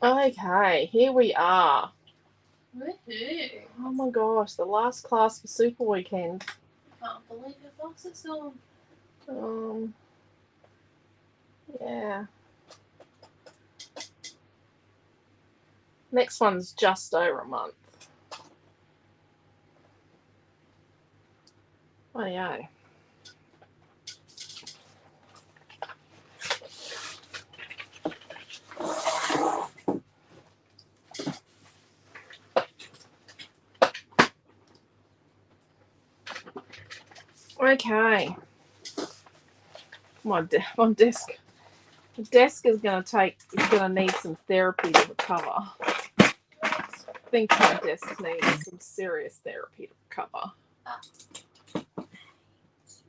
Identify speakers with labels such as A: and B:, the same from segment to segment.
A: Okay, here we are.
B: Woohoo.
A: Oh my gosh, the last class for Super Weekend.
B: I can't believe how fast it's gone.
A: Yeah. Next one's just over a month. Oh yeah. Okay. My desk. The desk is gonna need some therapy to recover. I think my desk needs some serious therapy to recover.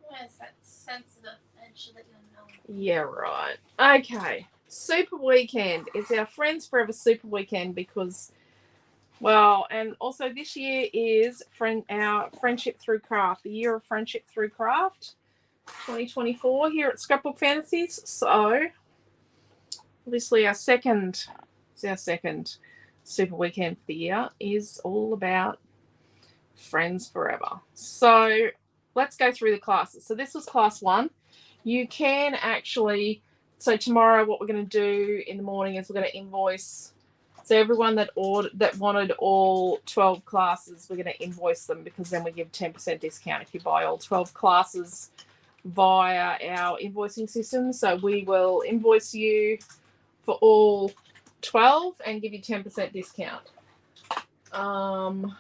B: Where's that sensitive edge that you know?
A: Yeah, right. Okay. Super Weekend. It's our Friends Forever Super Weekend because, well, and also this year is our Friendship Through Craft, the year of Friendship Through Craft, 2024 here at Scrapbook Fantasies. So, obviously our second Super Weekend for the year is all about Friends Forever. So, let's go through the classes. So this was class 1. You can actually, so tomorrow what we're going to do in the morning is we're going to invoice. So everyone that wanted all 12 classes, we're going to invoice them because then we give 10% discount if you buy all 12 classes via our invoicing system. So we will invoice you for all 12 and give you 10% discount. Hello,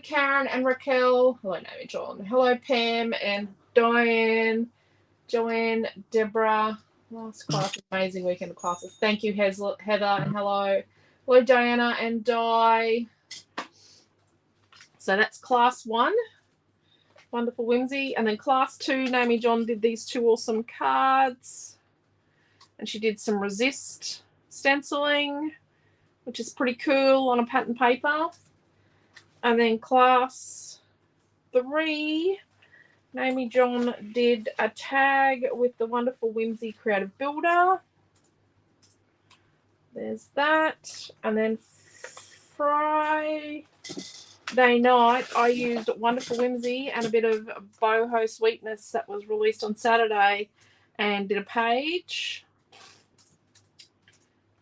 A: Karen and Raquel. Hello, Naomi John. Hello, Pam and Diane, Joanne, Deborah. Last class, amazing weekend of classes. Thank you, Heather, and hello. Hello, Diana and Di. So that's class 1. Wonderful Whimsy. And then class 2, Naomi John did these 2 awesome cards. And she did some resist stenciling, which is pretty cool on a pattern paper. And then class 3, Naomi John did a tag with the Wonderful Whimsy Creative Builder. There's that. And then Friday night, I used Wonderful Whimsy and a bit of Boho Sweetness that was released on Saturday and did a page.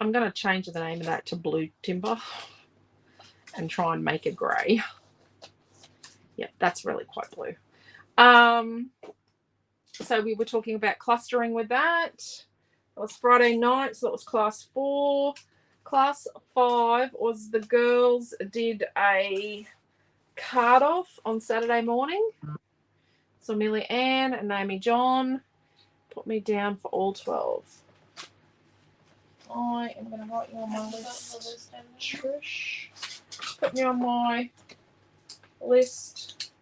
A: I'm going to change the name of that to Blue Timber and try and make it grey. Yep, that's really quite blue. So we were talking about clustering with that. That was Friday night, so that was class 4. Class 5 was the girls did a card off on Saturday morning. So Amelia Ann and Naomi John put me down for all 12. I am going to write you on my list. Trish, put me on my list.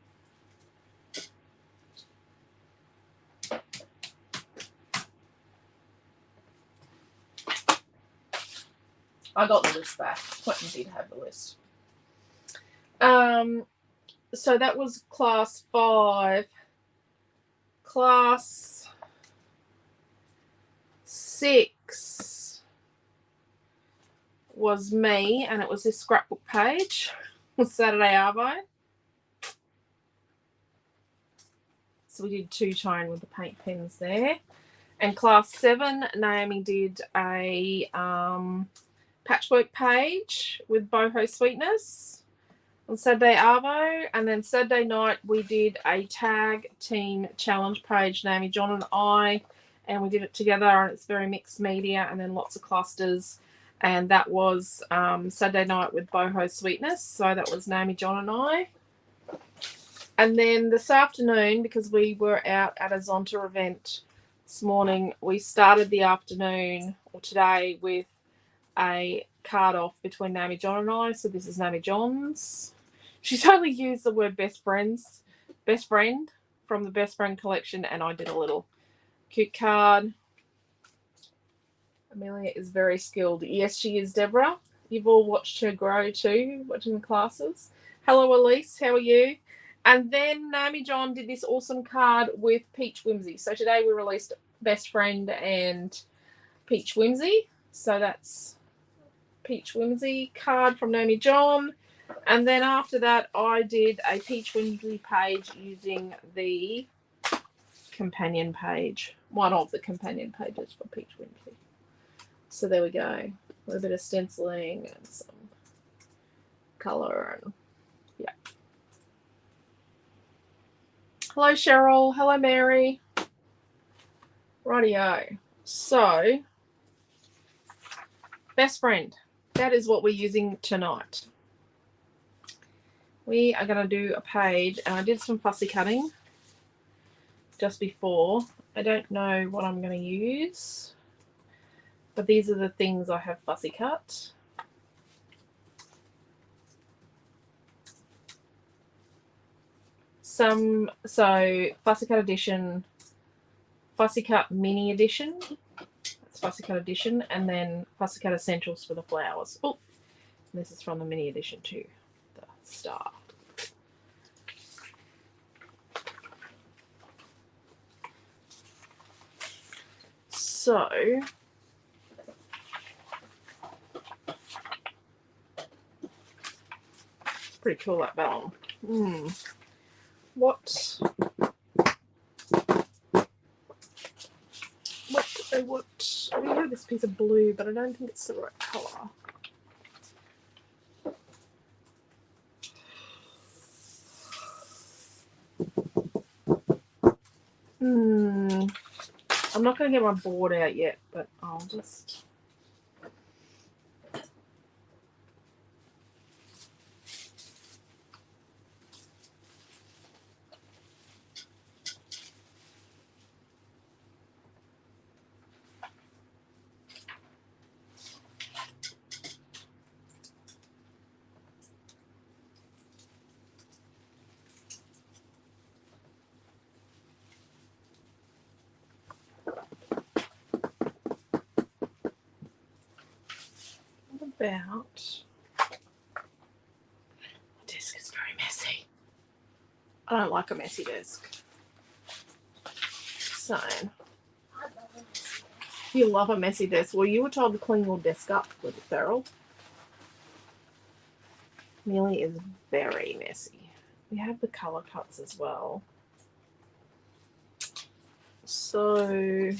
A: I got the list back. Quentin did have the list. So that was class 5. Class 6 was me, and it was this scrapbook page with Saturday Arvo. So we did 2-tone with the paint pens there. And class 7, Naomi did a patchwork page with Boho Sweetness on Saturday Arvo. And then Saturday night we did a tag team challenge page, Naomi John and I, and we did it together, and it's very mixed media and then lots of clusters. And that was Saturday night with Boho Sweetness. So that was Naomi John and I. And then this afternoon, because we were out at a Zonta event this morning, we started the afternoon, or today, with a card off between Naomi John and I. So this is Naomi John's. She's only used the word best friend from the Best Friend collection, and I did a little cute card. Amelia is very skilled. Yes, she is, Deborah. You've all watched her grow too, watching the classes. Hello, Elise. How are you? And then Naomi John did this awesome card with Peach Whimsy. So today we released Best Friend and Peach Whimsy. So that's Peach Whimsy card from Naomi John. And then after that, I did a Peach Whimsy page using the companion page. One of the companion pages for Peach Whimsy. So there we go. A little bit of stenciling and some colour and yeah. Hello Cheryl. Hello Mary. Rightio. So Best Friend. That is what we're using tonight. We are going to do a page, and I did some fussy cutting just before. I don't know what I'm going to use, but these are the things I have fussy cut. So fussy cut edition, fussy cut mini edition, that's fussy cut edition, and then fussy cut essentials for the flowers. Oh, this is from the mini edition too, the star. So pretty cool, that vellum. What I really have this piece of blue, but I don't think it's the right colour. I'm not going to get my board out yet, but I'll just... about... The desk is very messy. I don't like a messy desk. So, you love a messy desk. Well, you were told to clean your desk up with it, Beryl. Millie is very messy. We have the colour cuts as well. So...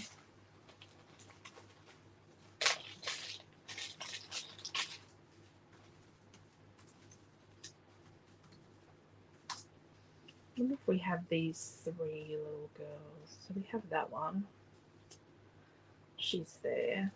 A: I wonder if we have these three little girls. So we have that one. She's there.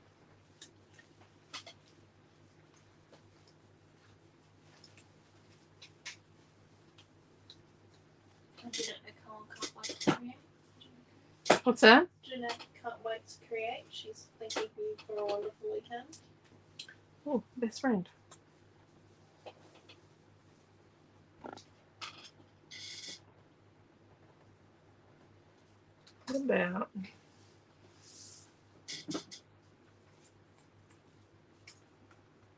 A: What's that?
B: Jeanette can't wait to create. She's thanking you for a wonderful weekend.
A: Oh, Best Friend. What about...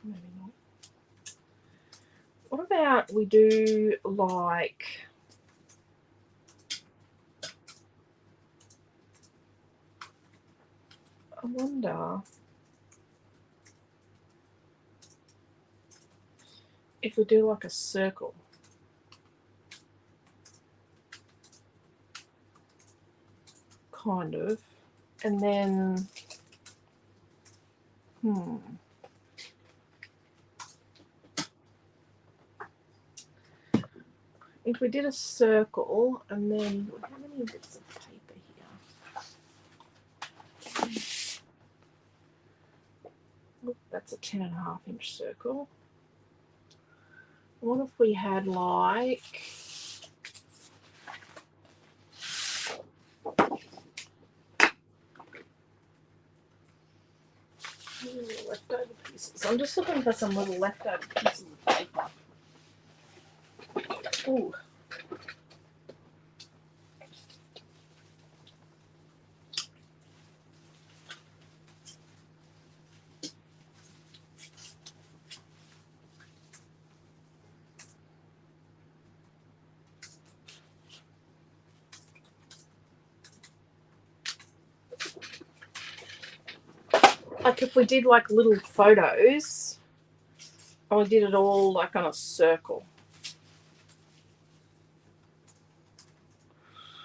A: Maybe not. What about we do like... I wonder if we do like a circle. Kind of. And then, if we did a circle and then, how many bits of paper here? Oh, that's a 10.5 inch circle. What if we had like... leftover pieces. I'm just looking for some little leftover pieces of paper. Ooh. like if we did like little photos and we did it all like on a circle.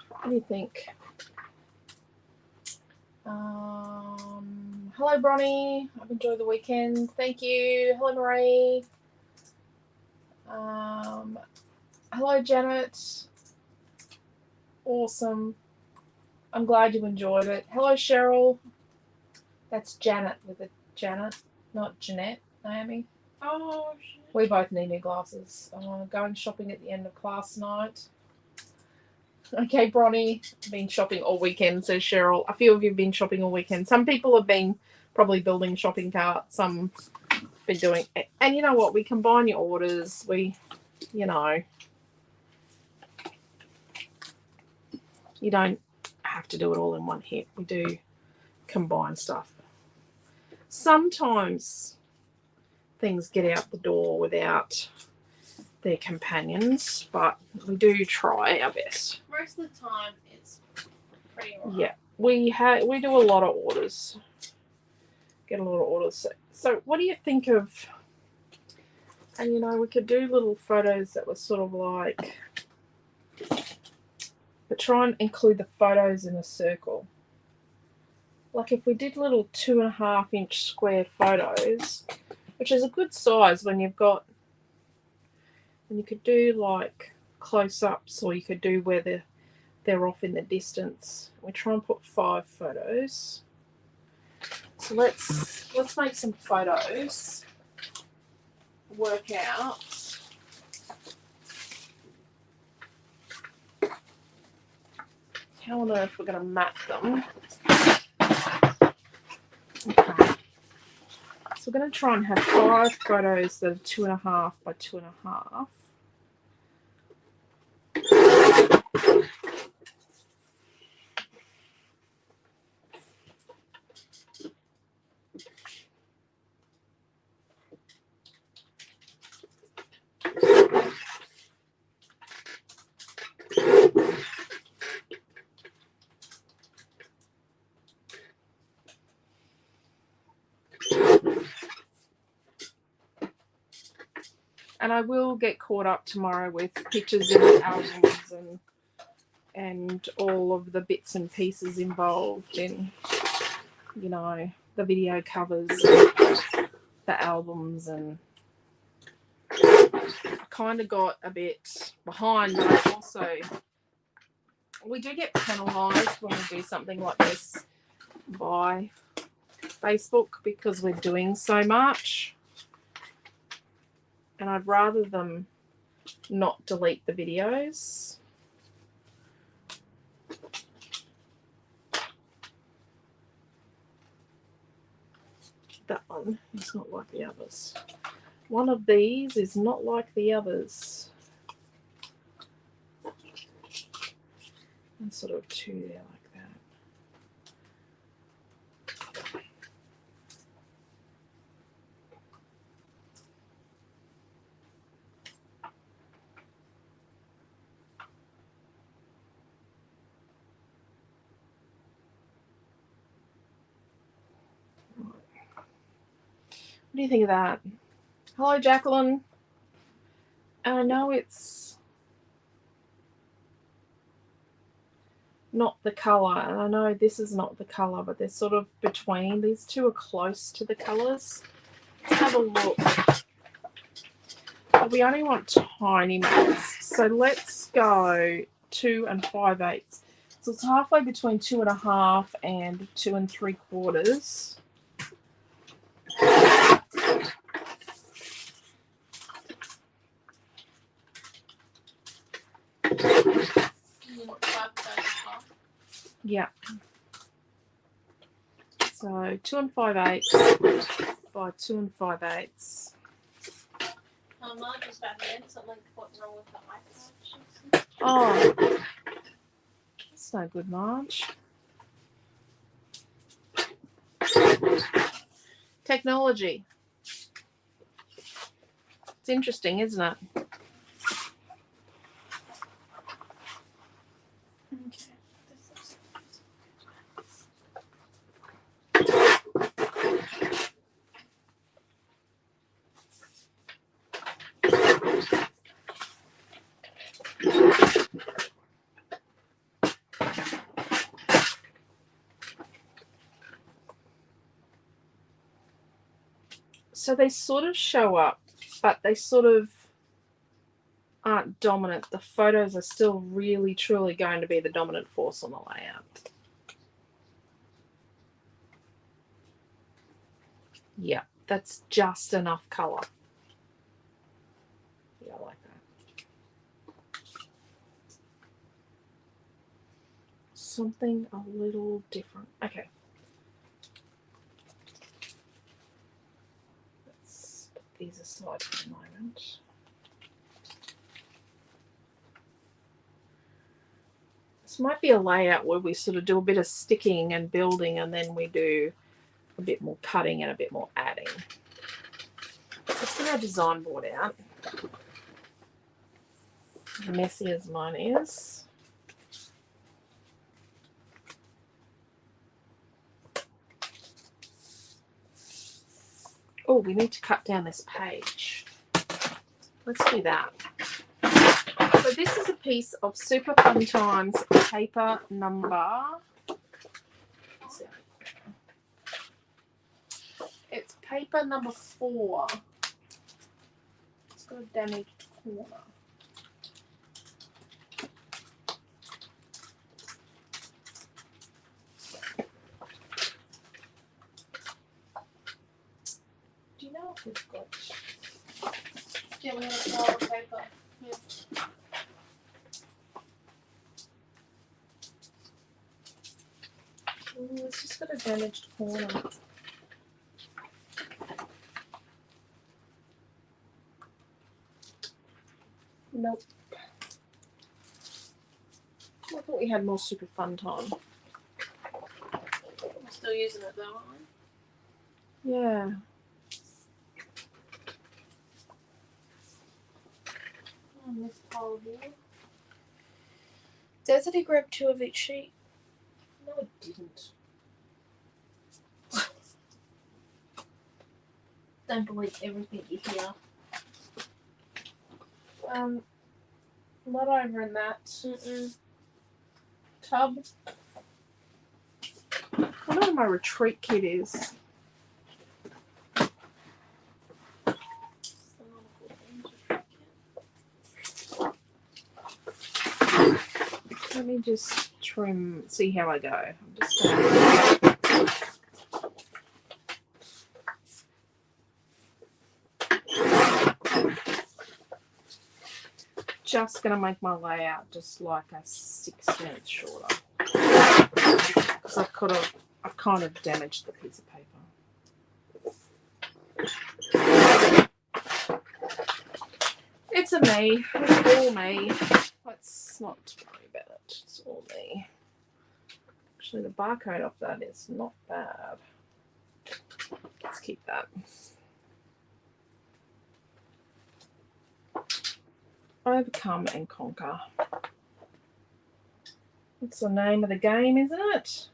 A: What do you think? Hello, Bronnie. I've enjoyed the weekend. Thank you. Hello, Marie. Hello, Janet. Awesome. I'm glad you enjoyed it. Hello, Cheryl. That's Janet with a Janet, not Jeanette, Naomi.
B: Oh,
A: We both need new glasses. Going shopping at the end of class tonight. Okay, Bronnie. Been shopping all weekend, says Cheryl. A few of you have been shopping all weekend. Some people have been probably building shopping carts. Some been doing it. And you know what? We combine your orders. You don't have to do it all in one hit. We do combine stuff. Sometimes things get out the door without their companions, but we do try our best.
B: most of the time it's pretty alright.
A: Yeah, we do a lot of orders. Get a lot of orders. So what do you think of? And we could do little photos that were sort of like, but try and include the photos in a circle. Like if we did little 2.5-inch square photos, which is a good size when you've got, and you could do like close-ups, or you could do where they're off in the distance. We try and put 5 photos. So let's make some photos. Work out how on earth we're going to map them. Okay. So we're going to try and have 5 photos that are 2.5 by 2.5. And I will get caught up tomorrow with pictures in the albums and all of the bits and pieces involved in, the video covers, the albums, and I kind of got a bit behind, but we do get penalised when we do something like this by Facebook because we're doing so much. And I'd rather them not delete the videos. That one is not like the others. One of these is not like the others. And sort of 2 there like that. What do you think of that? Hello, Jacqueline. And I know it's not the colour, and I know this is not the colour, but they're sort of between. These two are close to the colours. Let's have a look. But we only want tiny maps. So let's go 2 5/8. So it's halfway between 2.5 and 2 3/4. Yeah. So 2 5/8 by 2 5/8.
B: Marge was back then. Something what's wrong with the iPad?
A: Oh, that's no good, Marge. Technology. It's interesting, isn't it? So they sort of show up, but they sort of aren't dominant. The photos are still really, truly going to be the dominant force on the layout. Yeah, that's just enough colour. Yeah, I like that. Something a little different. Okay. Let's put these aside for the moment. This might be a layout where we sort of do a bit of sticking and building, and then we do a bit more cutting and a bit more adding. Let's get our design board out. Messy as mine is. Oh, we need to cut down this page. Let's do that. So this is a piece of Super Fun Times paper number. It's paper number 4. It's got a damaged corner. Do you know if we've got?
B: Yeah, we have a roll of paper. Yeah.
A: It's just got a damaged corner. Nope. I thought we had more Super Fun Time.
B: We're still using it though, aren't we?
A: Yeah.
B: On this pile here. Says that he grabbed 2 of each sheet.
A: No, it didn't.
B: Don't believe everything you hear.
A: Not over in that tub. I don't know where my retreat kit is. Let me just trim, see how I go. I'm just gonna make my layout just like a 6th shorter. Because I've kind of damaged the piece of paper. It's a me. It's all me. Let's not worry about it. It's all me. Actually, the barcode off that is not bad. Let's keep that. Overcome and conquer. That's the name of the game, isn't it?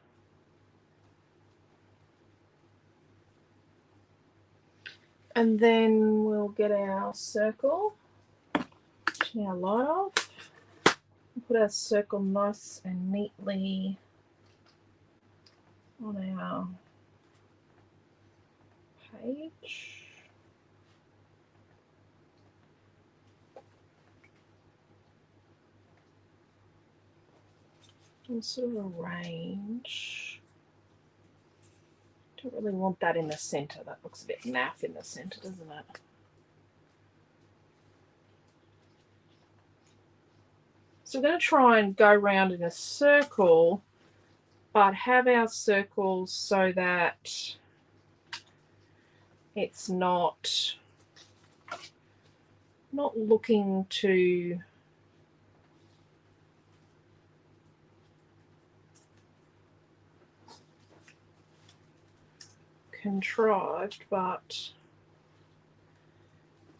A: And then we'll get our circle. Turn our light off. Put our circle nice and neatly on our page. And sort of arrange. Don't really want that in the center. That looks a bit naff in the center, doesn't it? So we're going to try and go around in a circle, but have our circles so that it's not looking to contrived, but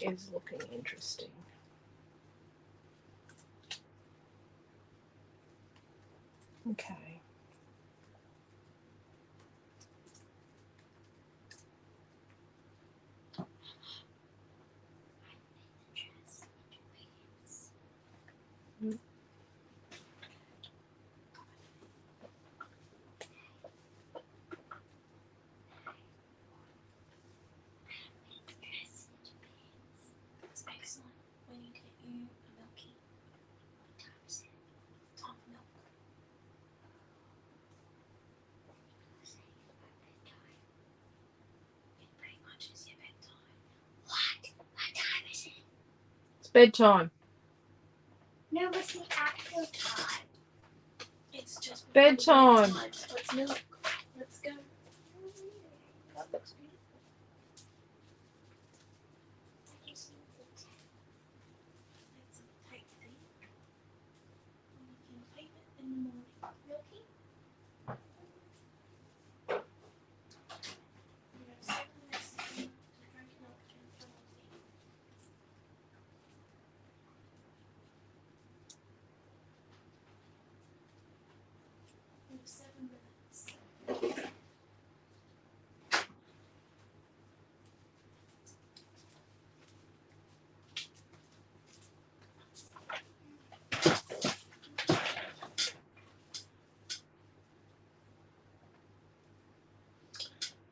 A: is looking interesting. Okay. Bedtime.
C: No, it's the actual time.
B: It's just
A: Bedtime.
B: Let's milk. Let's go. That looks beautiful. I just need the That's a tight thing. And we can type it in the morning. Milky? We're gonna sit in this thing to drink milk and come on tea. In 7 minutes.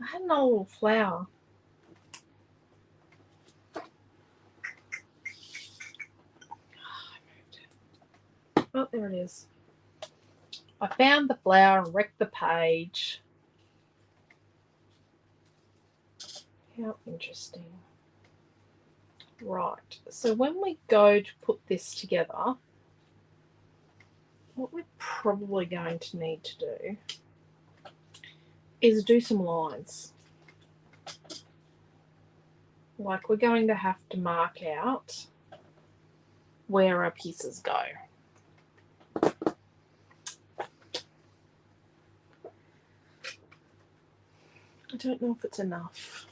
A: I had another little flower. Oh, there it is. I found the flower and wrecked the page. How interesting. Right, so when we go to put this together, what we're probably going to need to do is do some lines. Like we're going to have to mark out where our pieces go. I don't know if it's enough.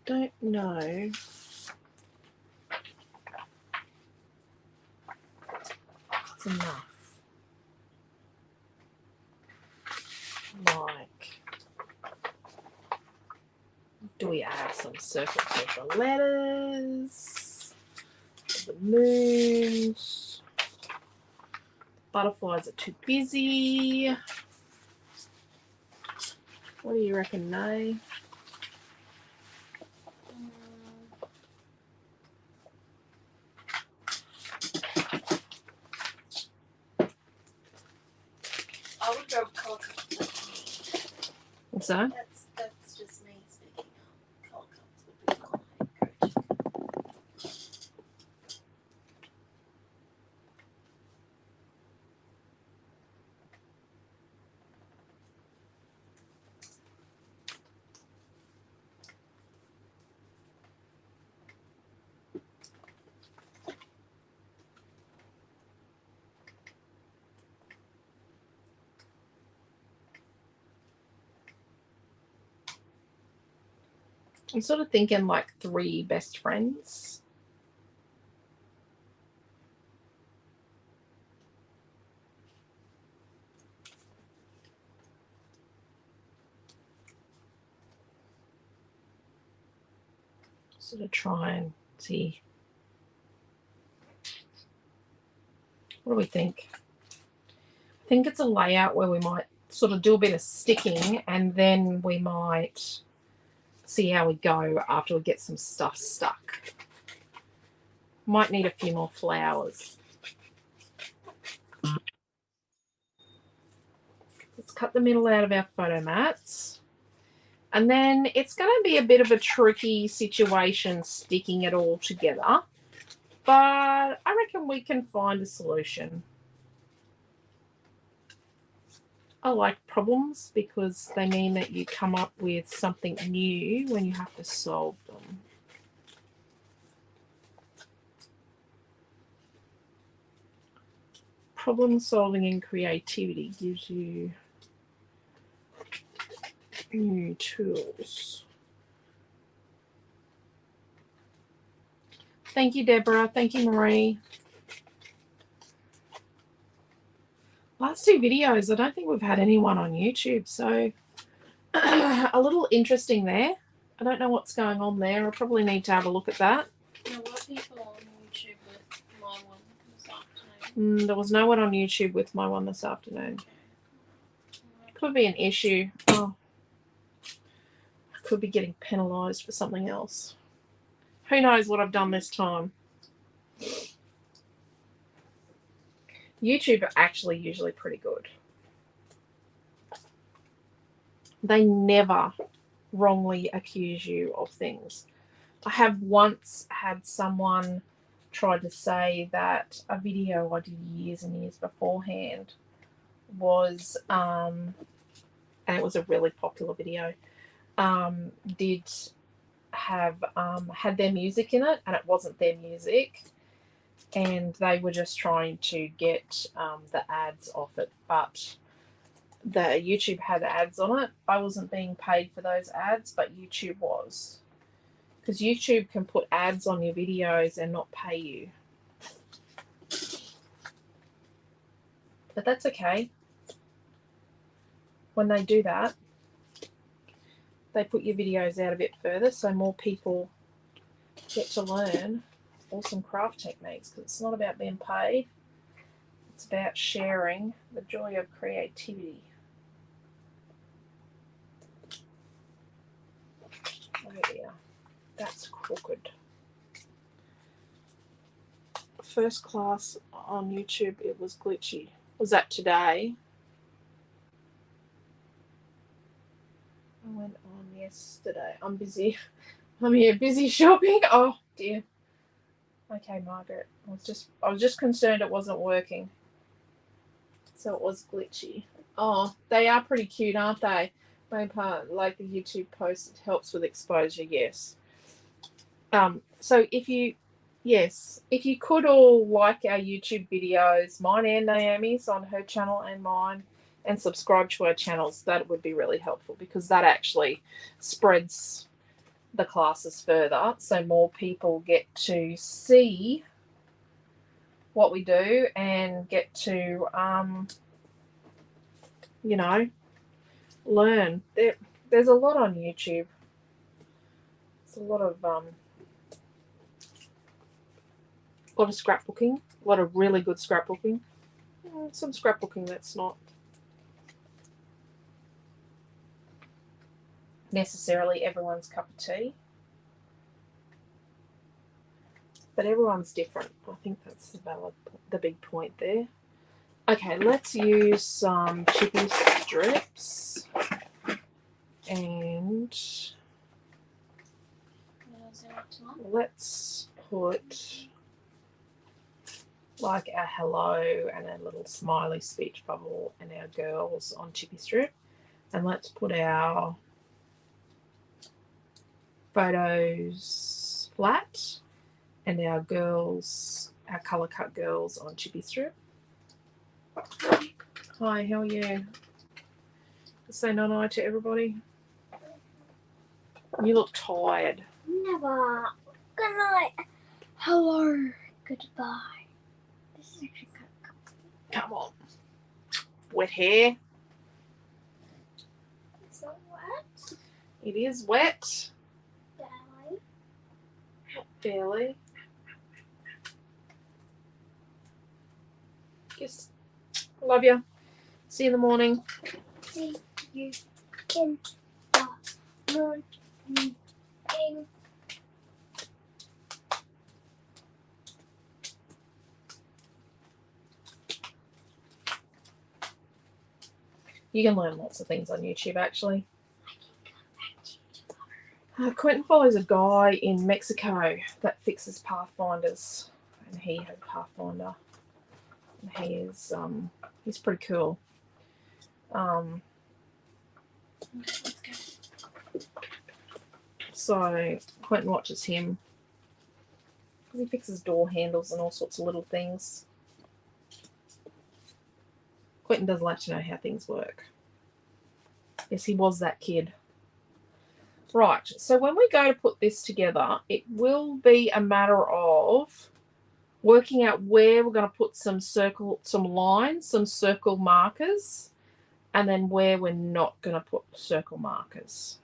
A: Don't know if it's enough. Like, do we add some circles with the letters, the moons? Butterflies are too busy. What do you reckon, Nay?
B: I would go colour cups.
A: What's that?
B: That's just me speaking up. Colour cups would be my go-to.
A: I'm sort of thinking like 3 best friends. Sort of try and see. What do we think? I think it's a layout where we might sort of do a bit of sticking and then we might see how we go after we get some stuff stuck. Might need a few more flowers. Let's cut the middle out of our photo mats. And then it's going to be a bit of a tricky situation sticking it all together. But I reckon we can find a solution. I like problems because they mean that you come up with something new when you have to solve them. Problem solving and creativity gives you new tools. Thank you, Deborah. Thank you, Marie. Last 2 videos, I don't think we've had anyone on YouTube, so a little interesting there. I don't know what's going on there. I probably need to have a look at that.
B: There were people on YouTube with my one this afternoon.
A: There was no one on YouTube with my one this afternoon.
B: Okay.
A: Could be an issue. Oh, could be getting penalised for something else. Who knows what I've done this time? YouTube are actually usually pretty good. They never wrongly accuse you of things. I have once had someone try to say that a video I did years and years beforehand was, and it was a really popular video, did have had their music in it, and it wasn't their music, and they were just trying to get the ads off it, but the YouTube had ads on it. I wasn't being paid for those ads, but YouTube was, because YouTube can put ads on your videos and not pay you, but that's okay. When they do that, they put your videos out a bit further so more people get to learn awesome craft techniques, because it's not about being paid, it's about sharing the joy of creativity. Oh dear, that's crooked. First class on YouTube, it was glitchy. Was that today? I went on yesterday. I'm busy. I'm here busy shopping. Oh dear. Okay, Margaret. I was just concerned it wasn't working. So it was glitchy. Oh, they are pretty cute, aren't they? Main part, like the YouTube post, it helps with exposure, yes. So if you could all like our YouTube videos, mine and Naomi's on her channel and mine, and subscribe to our channels, that would be really helpful, because that actually spreads the classes further, so more people get to see what we do and get to learn. There's a lot on YouTube. There's a lot of scrapbooking, a lot of really good scrapbooking, some scrapbooking that's not necessarily everyone's cup of tea, but everyone's different. I think that's the big point there. Okay, let's use some chippy strips and let's put like our hello and a little smiley speech bubble and our girls on chippy strip, and let's put our photos flat and our colour cut girls on chippy strip. Hi, how are you? Say no to everybody. You look tired.
C: Never. Good night. Hello. Goodbye. This is actually kind of cool.
A: Come on. Wet hair.
C: It's not wet.
A: It is wet.
C: Barely.
A: Barely. Kiss. Love you. See you in the morning.
C: See you in the morning.
A: You can learn lots of things on YouTube, actually. Quentin follows a guy in Mexico that fixes Pathfinders, and he has Pathfinder. And he is he's pretty cool.
C: Let's go.
A: So Quentin watches him because he fixes door handles and all sorts of little things. Quentin does like to know how things work. Yes, he was that kid. Right, so when we go to put this together, it will be a matter of working out where we're going to put some lines, some circle markers, and then where we're not going to put circle markers.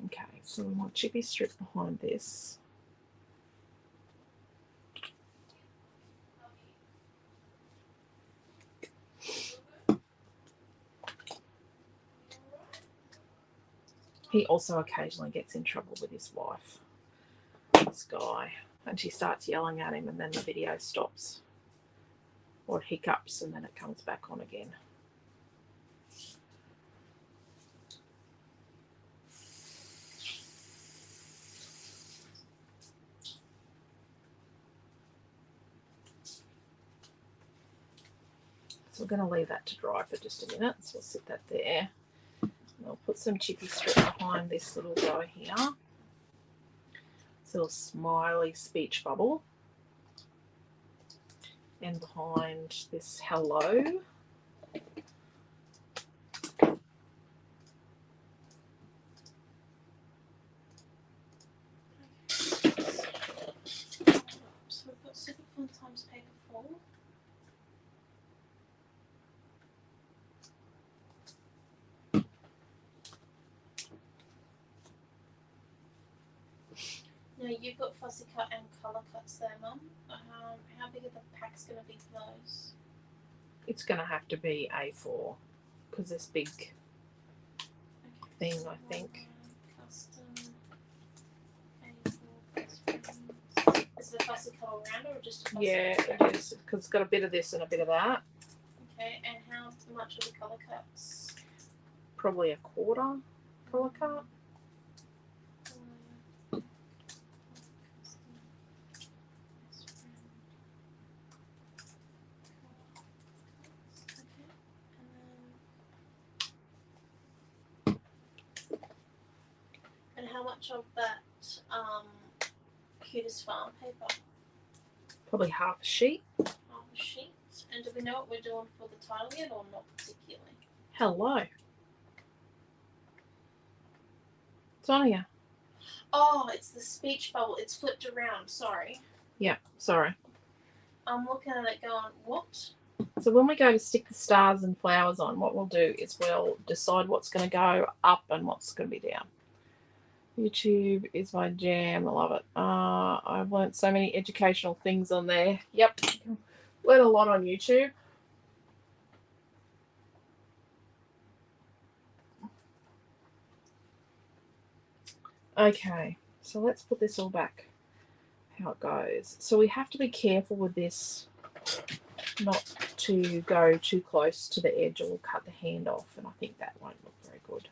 A: Okay, so we want chippy strip behind this. He also occasionally gets in trouble with his wife, this guy, and she starts yelling at him, and then the video stops, or it hiccups, and then it comes back on again. So we're going to leave that to dry for just a minute. So we'll sit that there. And I'll put some chippy strip behind this little guy here. This little smiley speech bubble. And behind this hello.
B: So we've got super fun times paper 4. Now you've got fussy cut and colour cuts there, Mum. How big are the packs going to be for those?
A: It's going to have to be A4 because this big thing, I think.
B: Custom A4 Is it a fussy cut all round or just a fussy
A: Yeah,
B: cut?
A: it is because it's got a bit of this and a bit of that.
B: Okay, and how much are the colour cuts?
A: Probably a quarter colour cut.
B: And how much of that cutest farm paper?
A: Probably half a sheet.
B: Half a sheet. And do we know what we're doing for the title yet or not particularly?
A: Hello. It's on here.
B: Oh, it's the speech bubble. It's flipped around. Sorry.
A: Yeah, sorry.
B: I'm looking at it going, what?
A: So when we go to stick the stars and flowers on, what we'll do is we'll decide what's going to go up and what's going to be down. YouTube is my jam. I love it. I've learned so many educational things on there. Yep. Learn a lot on YouTube. Okay, so let's put this all back how it goes. So we have to be careful with this not to go too close to the edge or we'll cut the hand off, and I think that won't look very good.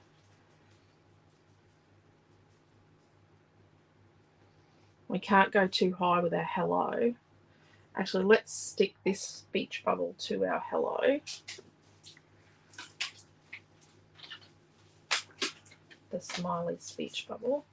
A: We can't go too high with our hello. Actually, let's stick this speech bubble to our hello. The smiley speech bubble.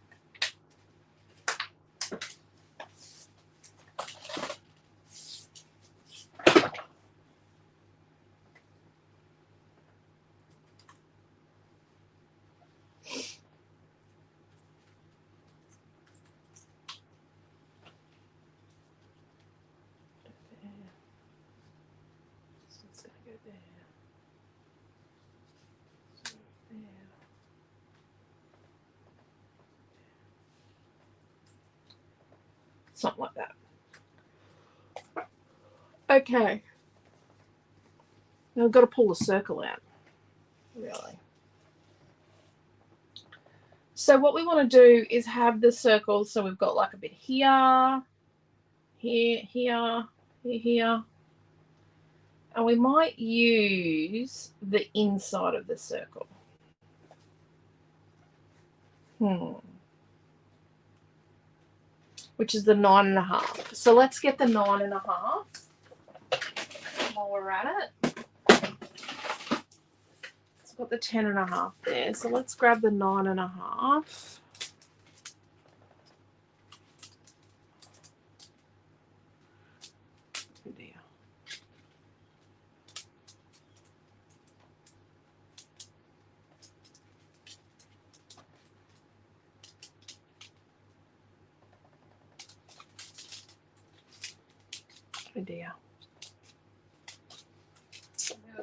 A: Something like that. Okay. Now I've got to pull the circle out. Really. So what we want to do is have the circle. So we've got like a bit here, here, here, here, here. And we might use the inside of the circle. Which is the 9.5. So let's get the 9.5 while we're at it. So I've got the 10.5 there. So let's grab the 9.5. Oh dear. Oh dear.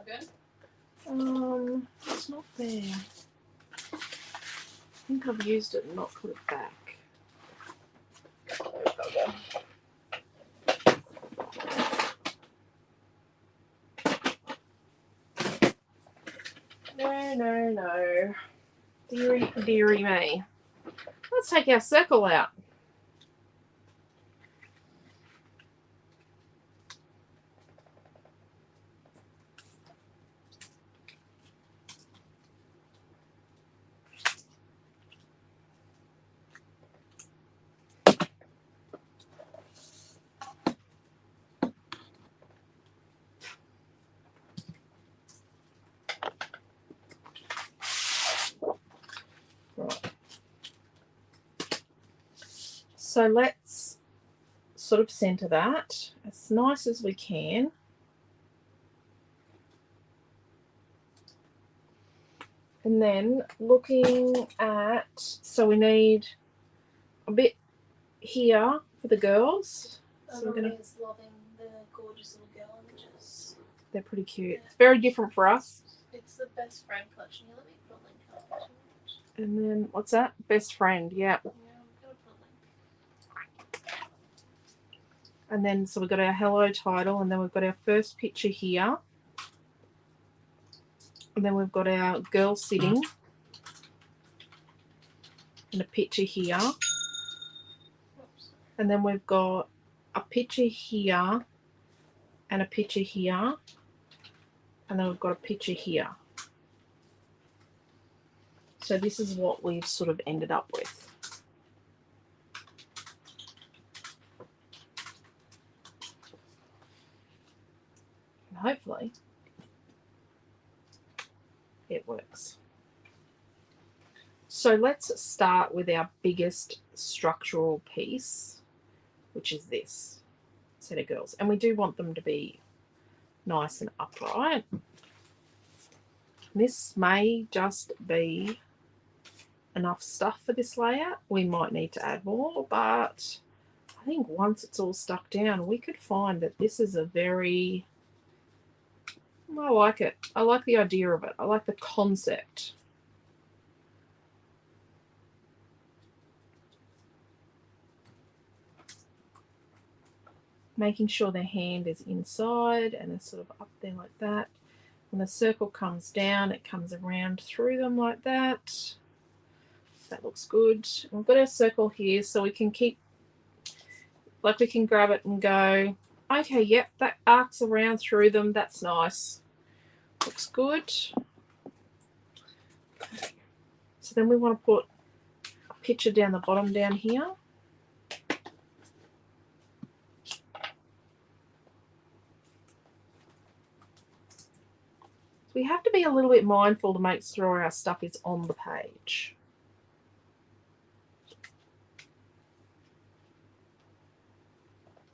B: Good?
A: It's not there. I think I've used it and not put it back. No. Deary, deary me. Let's take our circle out. So let's sort of center that as nice as we can. And then looking at, so we need a bit here for the girls. So we're gonna,
B: is loving the gorgeous little girl images.
A: they're pretty cute. It's very different for us.
B: It's the best friend collection. Here, let me put a link up to it.
A: And then what's that? Best friend, yeah.
B: Yeah, I'm gonna put a link.
A: And then so we've got our hello title, and then we've got our first picture here. And then we've got our girl sitting. And a picture here.
B: Oops.
A: And then we've got a picture here and a picture here. And then we've got a picture here. So this is what we've sort of ended up with. And hopefully it works. So let's start with our biggest structural piece, which is this set of girls. And we do want them to be nice and upright. This may just be enough stuff for this layout. We might need to add more, but I think once it's all stuck down, we could find that this is a very, I like it. I like the idea of it. I like the concept. Making sure their hand is inside and they're sort of up there like that. When the circle comes down, it comes around through them like that. That looks good. We've got our circle here, so we can keep, like we can grab it and go, okay, yep, that arcs around through them. That's nice. Looks good. So then we want to put a picture down the bottom down here. We have to be a little bit mindful to make sure our stuff is on the page.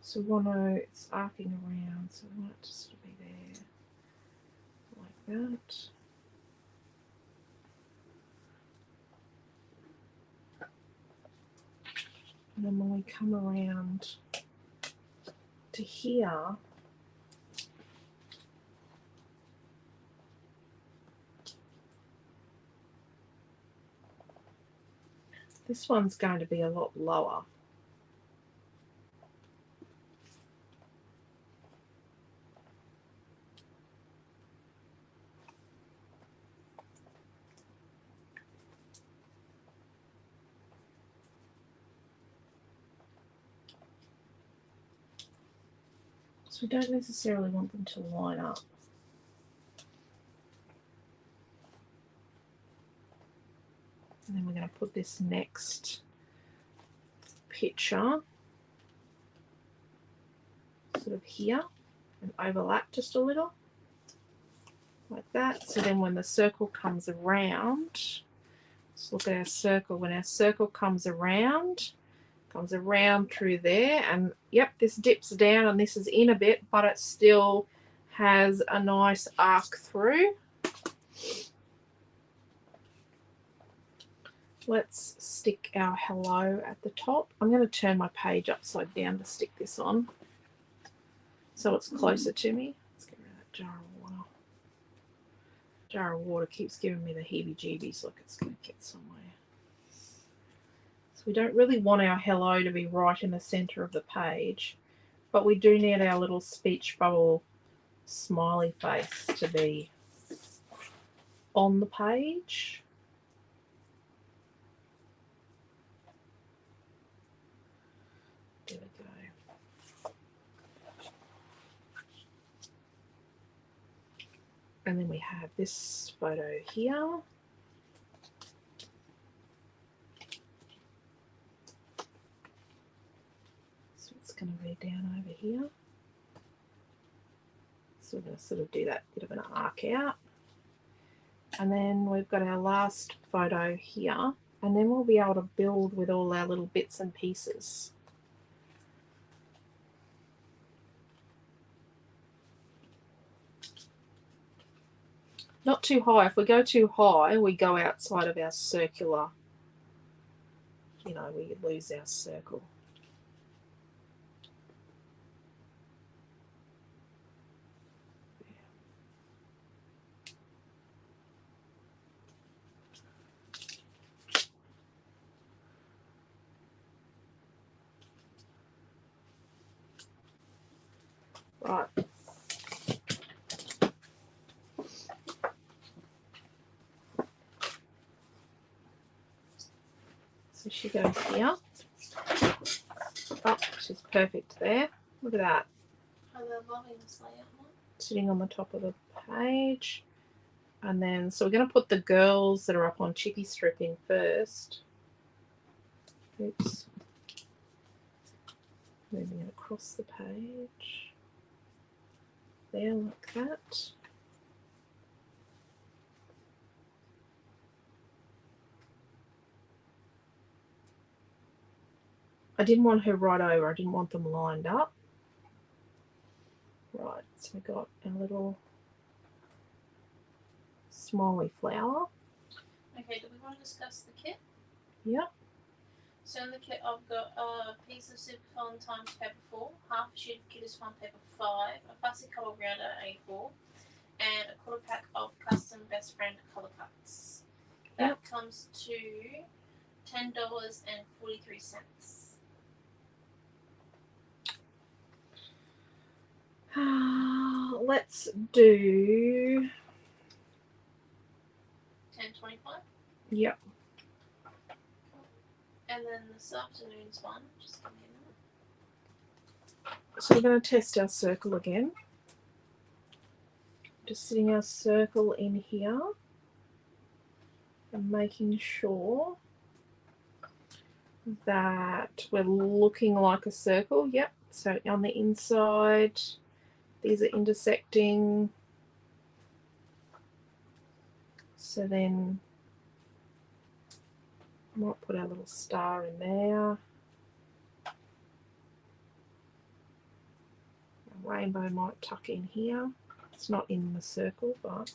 A: So we want to, it's arcing around, so we want it to sort of be there like that. And then when we come around to here, this one's going to be a lot lower. So we don't necessarily want them to line up. And then we're going to put this next picture sort of here and overlap just a little like that. So then when the circle comes around, let's look at our circle. When our circle comes around through there, and yep, this dips down and this is in a bit, but it still has a nice arc through. Let's stick our hello at the top. I'm going to turn my page upside down to stick this on so it's closer to me. Let's get rid of that jar of water. Jar of water keeps giving me the heebie-jeebies like it's going to get somewhere. So we don't really want our hello to be right in the center of the page, but we do need our little speech bubble smiley face to be on the page. And then we have this photo here. So it's going to be down over here. So we're going to sort of do that bit of an arc out. And then we've got our last photo here. And then we'll be able to build with all our little bits and pieces. Not too high. If we go too high, we go outside of our circular, you know, we lose our circle. Right. So she goes here. Oh, she's perfect there. Look at that.
B: Oh, they're loving this layout one.
A: Sitting on the top of the page. And then, so we're going to put the girls that are up on Chippy Strip in first. Oops. Moving it across the page. There, like that. I didn't want her right over. I didn't want them lined up. Right, so we got our little smiley flower.
B: Okay, do we want to discuss the kit?
A: Yep.
B: So in the kit I've got a piece of Superfun times paper 4, half a sheet of Kidder's Fun paper 5, a fussy colour rounder A4, and a quarter pack of custom best friend colour cuts. That comes to $10.43.
A: Let's do
B: $10.25.
A: Yep.
B: And then this afternoon's one, just give me a minute.
A: So we're going to test our circle again. Just sitting our circle in here and making sure that we're looking like a circle. Yep. So on the inside, these are intersecting. So then I might put our little star in there. A rainbow might tuck in here. It's not in the circle, but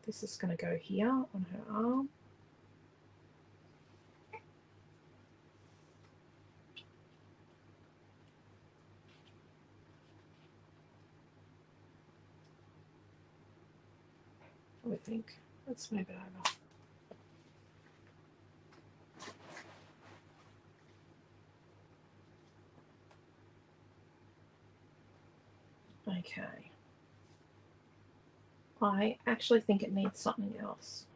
A: this is going to go here on her arm. I think. Let's move it over. Okay. I actually think it needs something else.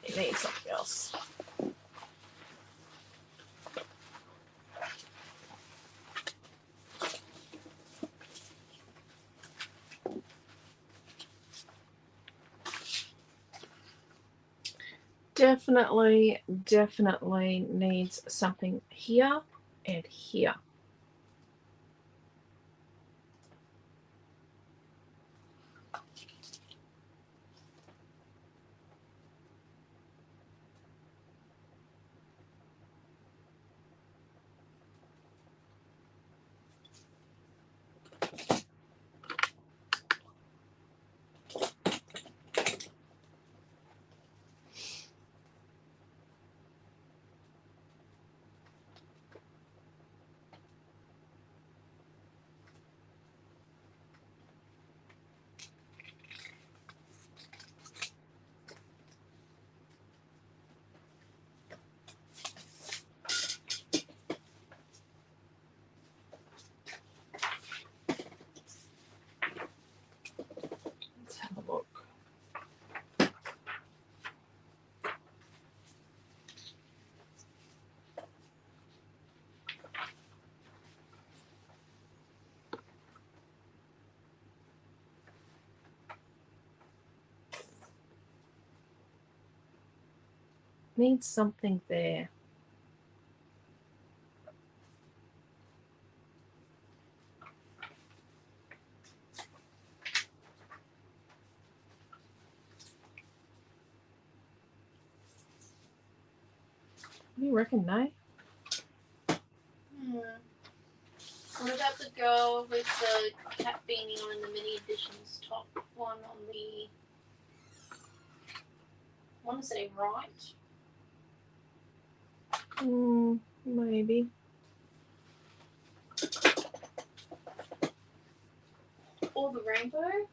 A: It needs something else. Definitely needs something here and here. Needs something there. What do you reckon, Nay?
B: What about the girl with the cat beanie on the mini editions top one on the, I want to say right?
A: Maybe.
B: Or the rainbow?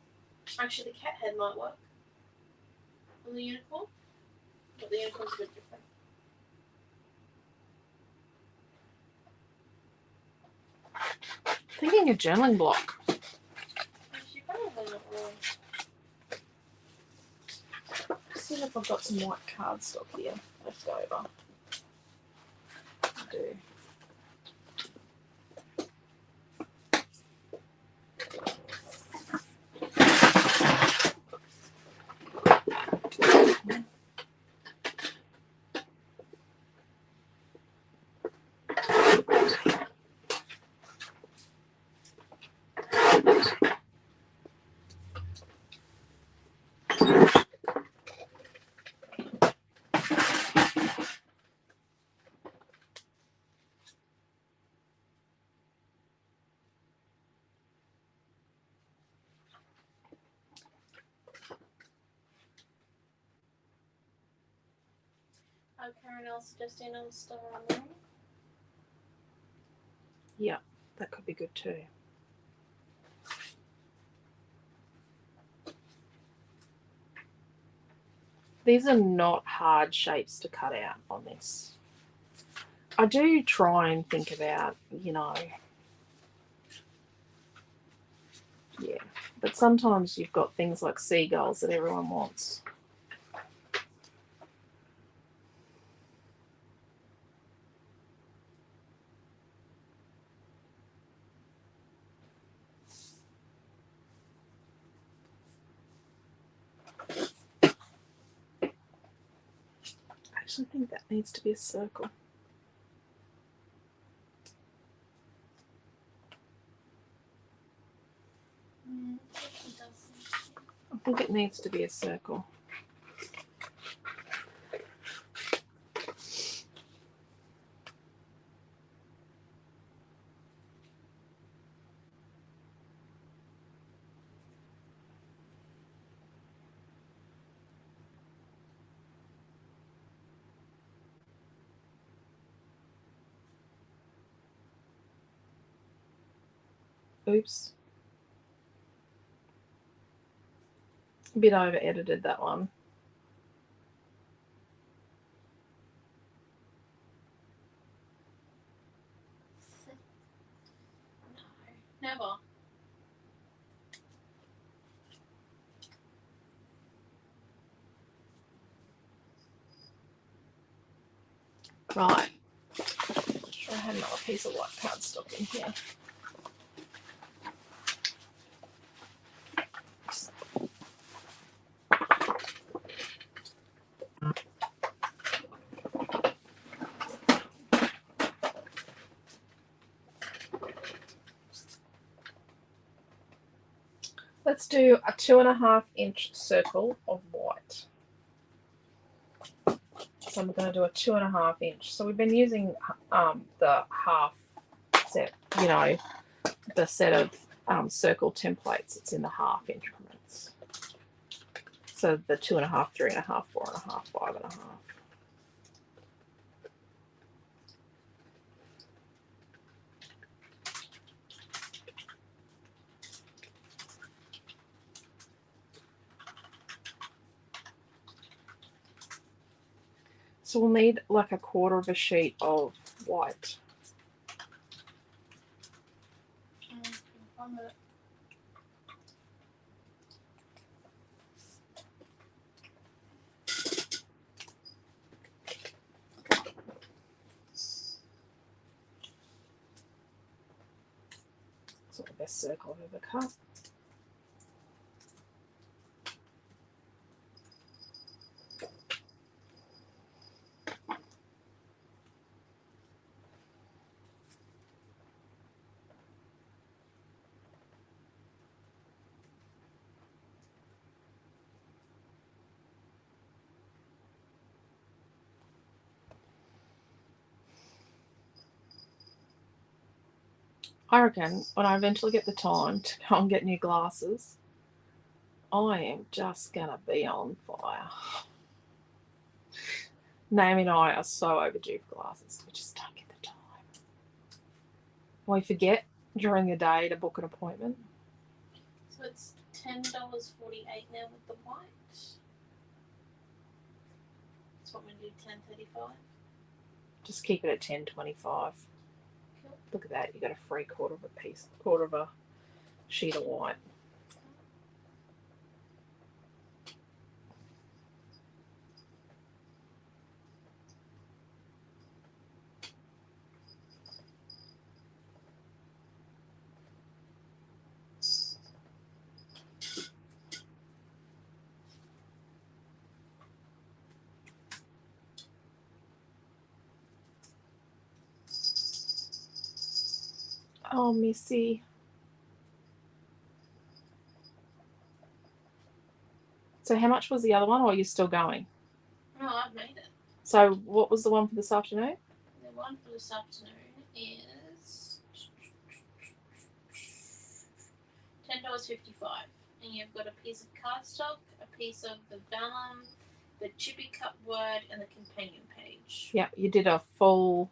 B: Actually, the cat head might work. On the unicorn? But the unicorn's a bit different.
A: Thinking a journaling block.
B: Actually, probably not wrong.
A: See if I've got some white cardstock here left over. I do.
B: Karen else suggesting another star on there.
A: Yeah, that could be good too. These are not hard shapes to cut out on this. I do try and think about, you know, yeah, but sometimes you've got things like seagulls that everyone wants. I actually think that needs to be a circle. I think it needs to be a circle. Oops. A bit over edited that one.
B: No, never.
A: Right. Sure, I had another piece of white cardstock in here. Let's do a 2.5 inch circle of white. So I'm going to do a 2.5 inch. So we've been using the half set, you know, the set of circle templates. It's in the half increments. So the 2.5, 3.5, 4.5, 5.5. So we'll need like a quarter of a sheet of white. It's not the best circle I've ever cut. I reckon when I eventually get the time to go and get new glasses, I am just going to be on fire. Naomi and I are so overdue for glasses. We just don't get the time. We forget during the day to book an appointment.
B: So it's $10.48 now with the white. That's what we do, $10.35.
A: Just keep it at $10.25.
B: Cool.
A: Look at that. You got a free quarter of a sheet of white. Oh, Missy. So how much was the other one, or are you still going?
B: No, I've made it.
A: So what was the one for this afternoon?
B: The one for this afternoon is $10.55. And you've got a piece of cardstock, a piece of the vellum, the chippy cut word, and the companion page.
A: Yeah, you did a full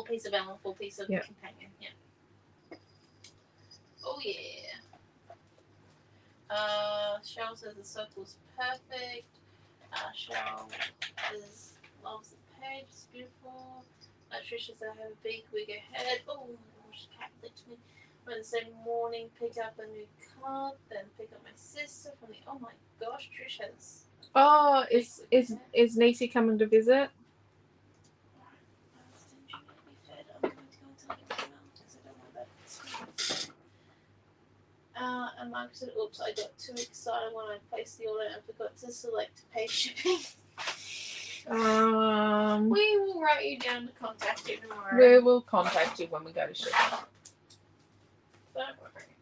B: Piece of vellum, full piece of companion. Yeah. Oh yeah. Cheryl says the circle is perfect. Cheryl loves the page. It's beautiful. Tricia says I have a big wig ahead. Oh my gosh, cat licked me. Wednesday morning, pick up a new card, then pick up my sister from the. Oh my gosh, Trisha's.
A: Oh, is Nisi coming to visit?
B: And Mark said, oops, I got too excited when I placed the order and forgot to select pay shipping. We will write you down to contact you tomorrow.
A: We will contact you when we go to ship.
B: Don't worry.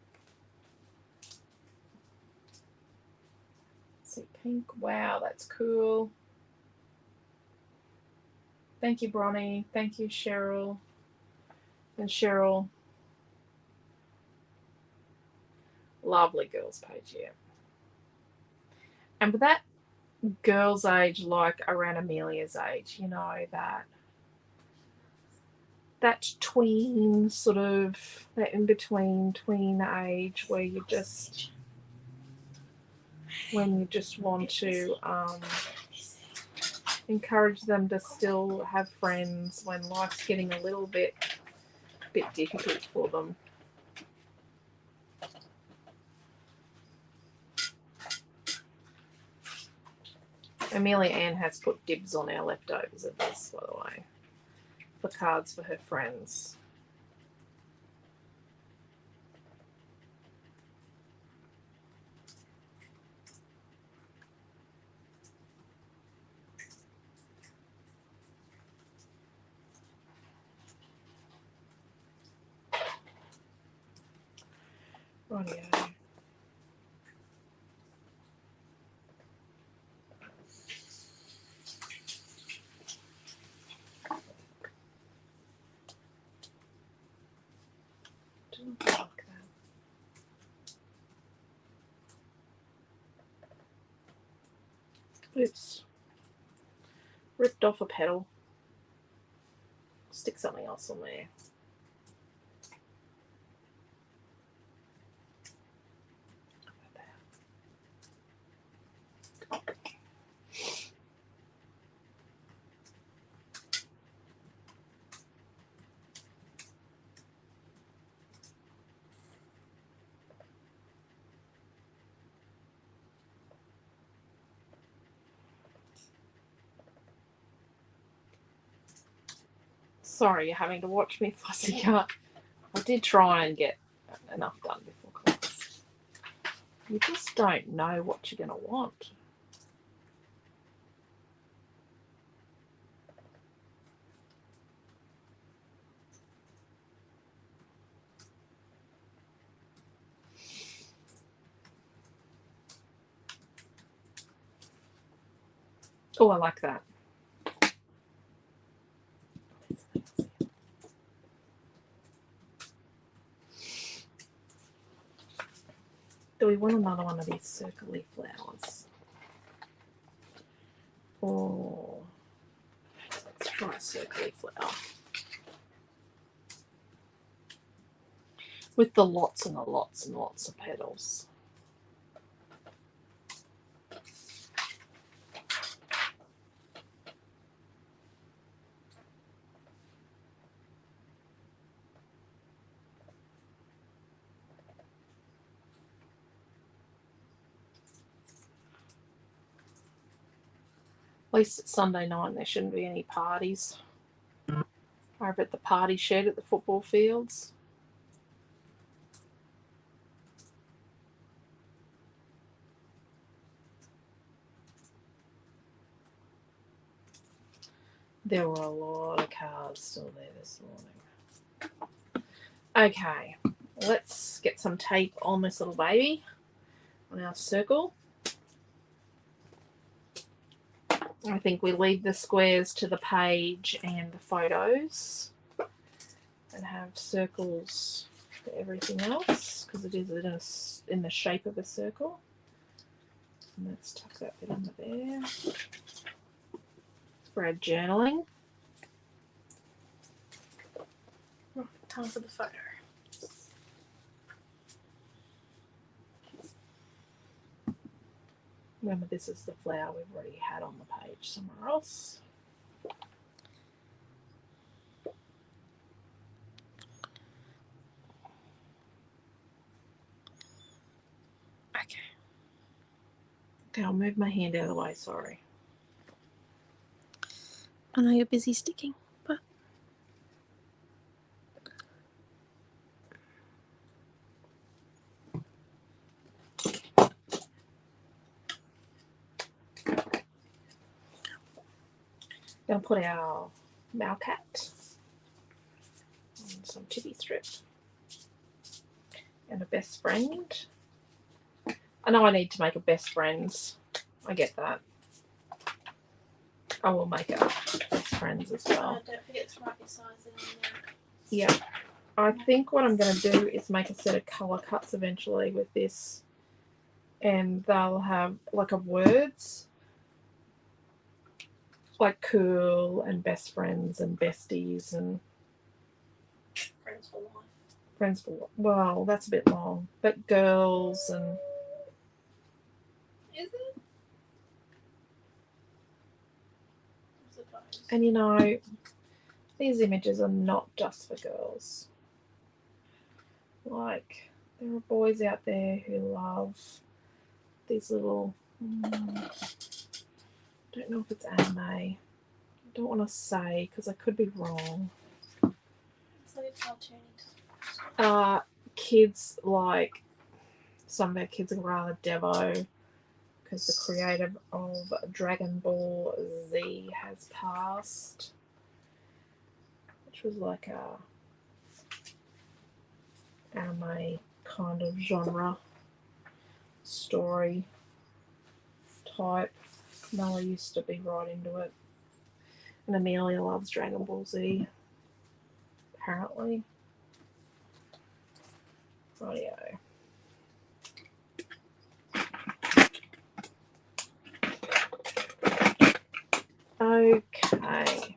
A: See, pink. Wow, that's cool. Thank you, Bronnie. Thank you, Cheryl. And Cheryl. Lovely girls page, yeah. And for that girl's age, like around Amelia's age, you know, that tween sort of, that in between tween age where you just, when you just want to encourage them to still have friends when life's getting a little bit difficult for them. Amelia Ann has put dibs on our leftovers of this, by the way, for cards for her friends. Rightio. Like that. Oops. Ripped off a petal. Stick something else on there. Sorry, you're having to watch me fussy cut. I did try and get enough done before class. You just don't know what you're going to want. Oh, I like that. we want another one of these circly flowers? Or let's try a circly flower. With the lots and the lots and lots of petals. At least it's Sunday night and there shouldn't be any parties over at the party shed at the football fields. There were a lot of cards still there this morning. Okay, let's get some tape on this little baby, on our circle. I think we leave the squares to the page and the photos and have circles for everything else because it is in the shape of a circle. And let's tuck that bit under there. For our journaling. Right, time for the photo. Remember, this is the flower we've already had on the page somewhere else. Okay. Okay, I'll move my hand out of the way, sorry.
D: I know you're busy sticking, but
A: Gonna put our Malcat and some chibi strip and a best friend. I know I need to make a best friends. I get that. I will make a best friends as well.
B: Don't forget to mark your size in there.
A: Yeah. I think what I'm going to do is make a set of colour cuts eventually with this. And they'll have like a words. Like cool and best friends and besties and
B: Friends for life.
A: friends for, well, that's a bit long. But girls and,
B: Is it? I suppose.
A: and you know, these images are not just for girls. Like, there are boys out there who love these little, don't know if it's anime. I don't want to say because I could be wrong.
B: It's like a cartoony.
A: Kids like, some of our kids are rather Devo because the creator of Dragon Ball Z has passed, which was like a anime kind of genre story type. Noah used to be right into it. And Amelia loves Dragon Ball Z, apparently. Rightio. Okay.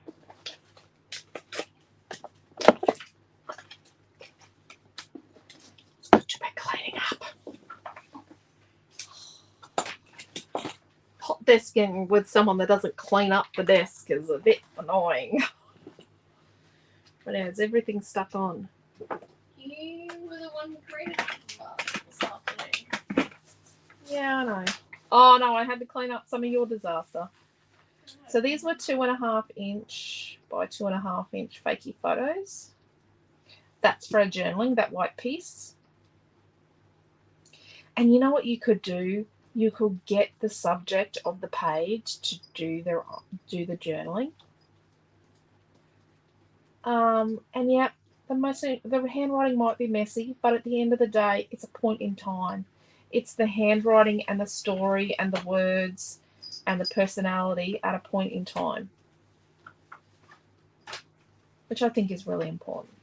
A: Get you back cleaning up. Hot desking with someone that doesn't clean up the desk is a bit annoying. But yeah, everything stuck on.
B: You were the one who created this afternoon.
A: Yeah, I know. Oh no, I had to clean up some of your disaster. So these were 2.5 inch by 2.5 inch fakey photos. That's for journaling, that white piece. And you know what you could do? You could get the subject of the page to do the journaling. And yeah, the handwriting might be messy, but at the end of the day, it's a point in time. It's the handwriting and the story and the words and the personality at a point in time, which I think is really important.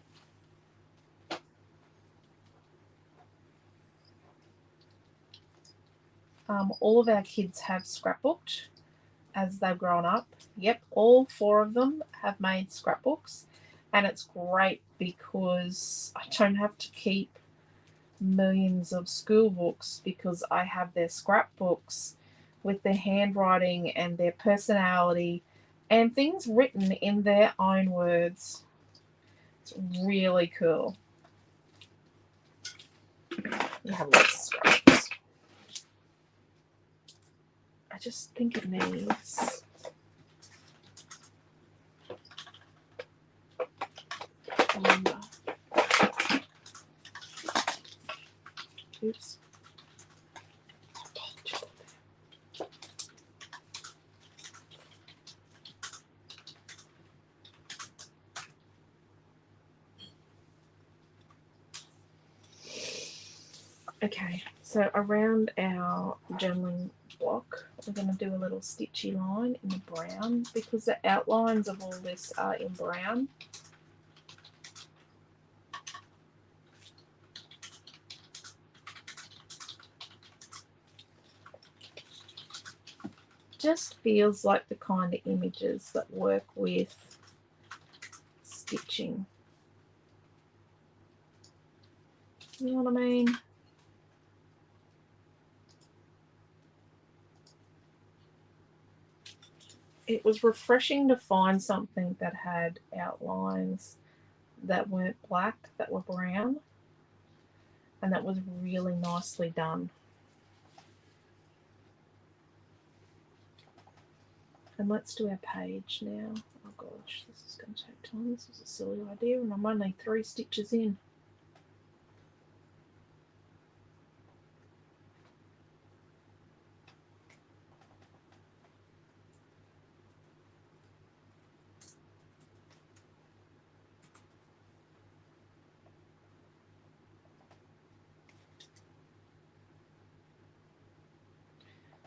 A: All of our kids have scrapbooked as they've grown up. Yep, all 4 of them have made scrapbooks, and it's great because I don't have to keep millions of school books because I have their scrapbooks with their handwriting and their personality and things written in their own words. It's really cool. You have lots of scrapbooks. I just think it needs a number. Oops. Okay, so around our journaling block, we're going to do a little stitchy line in the brown because the outlines of all this are in brown. Just feels like the kind of images that work with stitching. You know what I mean? It was refreshing to find something that had outlines that weren't black, that were brown, and that was really nicely done. And let's do our page now. Oh gosh, this is going to take time. This is a silly idea, and I'm only 3 stitches in.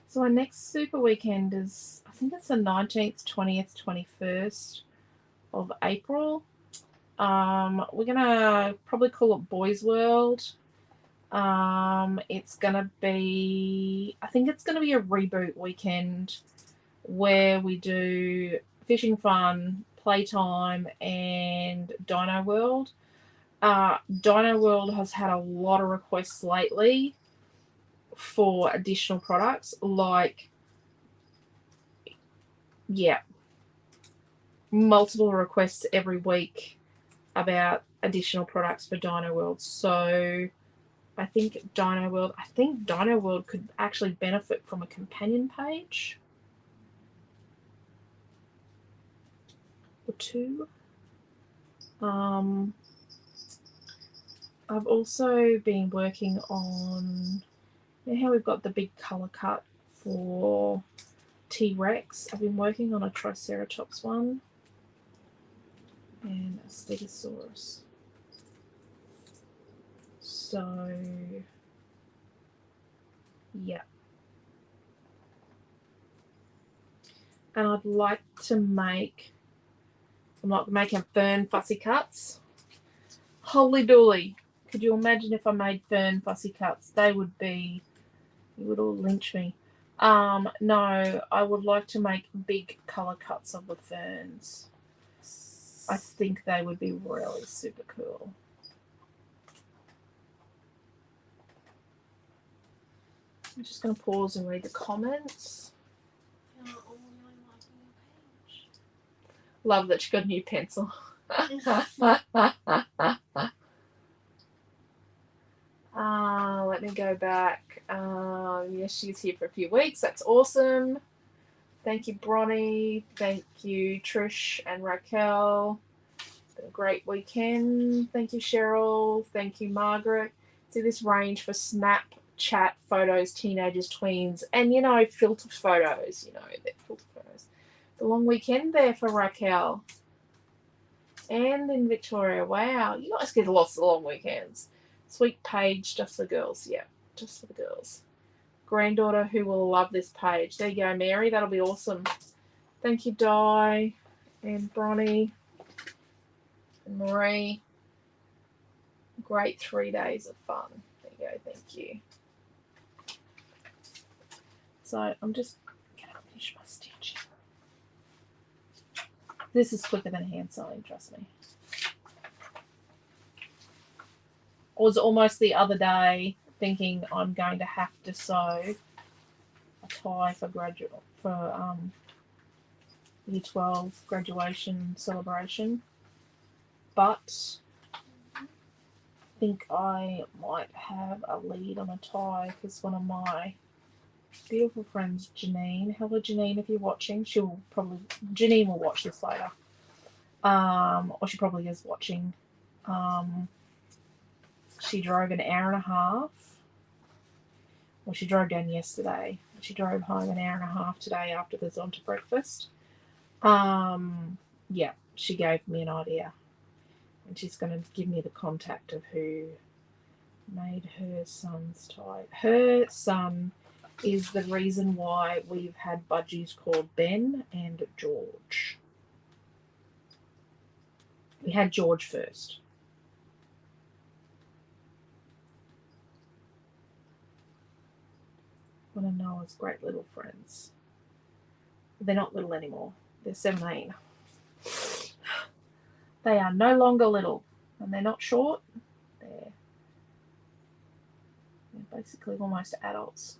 A: So our next super weekend is, I think it's the 19th, 20th, 21st of April. We're going to probably call it Boys World. It's going to be, I think it's going to be a reboot weekend where we do fishing fun, playtime, and Dino World. Dino World has had a lot of requests lately for additional products, like, yeah, multiple requests every week about additional products for Dino World. So I think Dino World could actually benefit from a companion page or 2. I've also been working on, you know how we've got the big colour cut for T-Rex? I've been working on a Triceratops one and a Stegosaurus. So, yeah. And I'd like to make, I'm not making fern fussy cuts. Holy dooly. Could you imagine if I made fern fussy cuts? They would be, you would all lynch me. No, I would like to make big colour cuts of the ferns. I think they would be really super cool. I'm just going to pause and read the comments. Love that she got a new pencil. Let me go back. Yes, she's here for a few weeks. That's awesome. Thank you, Bronnie. Thank you, Trish and Raquel. Been a great weekend. Thank you, Cheryl. Thank you, Margaret. See this range for Snapchat photos, teenagers, tweens, and, you know, filter photos. You know, they're filter photos. It's a long weekend there for Raquel. And in Victoria. Wow, you guys get lots of long weekends. Sweet page, just for girls. Yeah, just for the girls. Granddaughter who will love this page. There you go, Mary. That'll be awesome. Thank you, Di and Bronnie and Marie. Great 3 days of fun. There you go. Thank you. So I'm just going to finish my stitch. This is quicker than hand sewing, trust me. I was almost the other day thinking I'm going to have to sew a tie for Year 12 graduation celebration, but I think I might have a lead on a tie because one of my beautiful friends, Janine. Hello, Janine, if you're watching. Janine will watch this later. Or she probably is watching. She drove an hour and a half. Well, she drove down yesterday. She drove home an hour and a half today after the Zonta breakfast. Yeah, she gave me an idea. And she's going to give me the contact of who made her son's tie. Her son is the reason why we've had budgies called Ben and George. We had George first. One of Noah's great little friends. They're not little anymore. They're 17. They are no longer little. And they're not short. They're basically almost adults.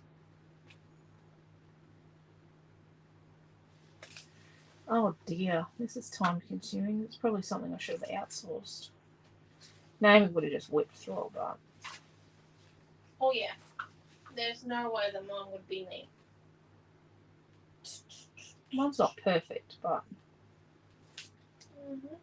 A: Oh dear, this is time consuming. It's probably something I should have outsourced. Naomi would have just whipped through all that.
B: Oh yeah. There's no way that mine would be me.
A: Mine's not perfect, but
B: Mm-hmm.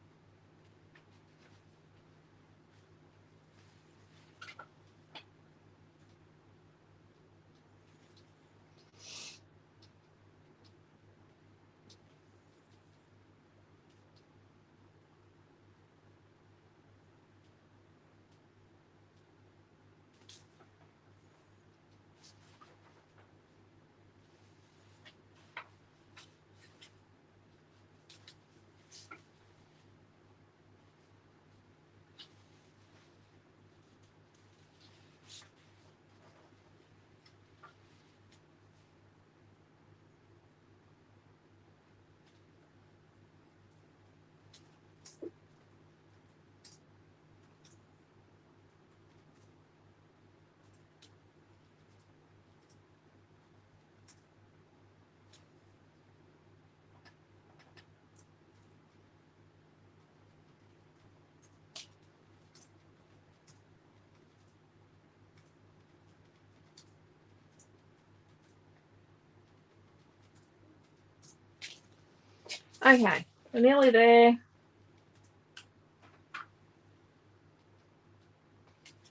A: okay, we're nearly there.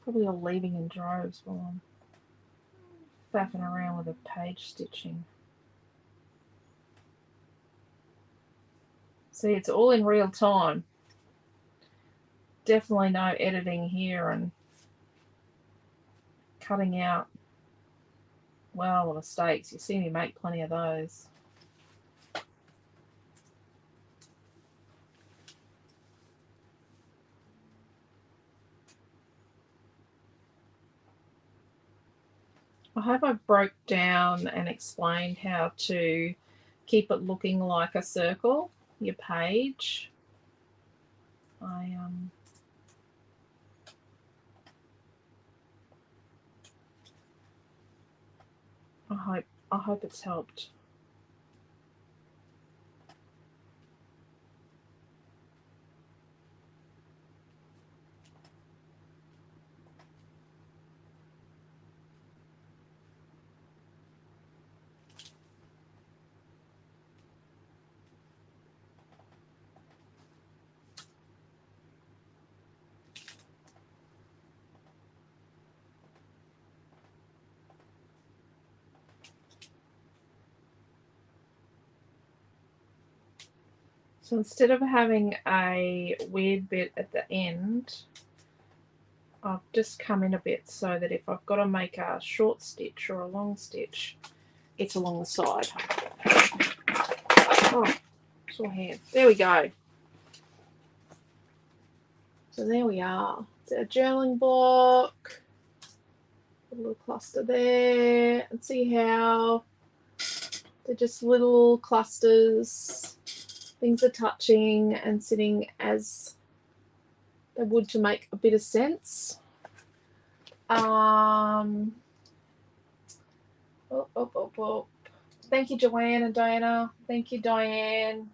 A: Probably all leaving in droves while I'm faffing around with the page stitching. See, it's all in real time. Definitely no editing here and cutting out, well, the mistakes. You see me make plenty of those. I hope I broke down and explained how to keep it looking like a circle, your page. I hope it's helped. So instead of having a weird bit at the end, I've just come in a bit so that if I've got to make a short stitch or a long stitch, it's along the side. Oh, sore hand. There we go. So there we are. It's our journaling block. A little cluster there. And see how They're just little clusters. Things are touching and sitting as they would to make a bit of sense. Oh. Thank you, Joanne and Diana. Thank you, Diane.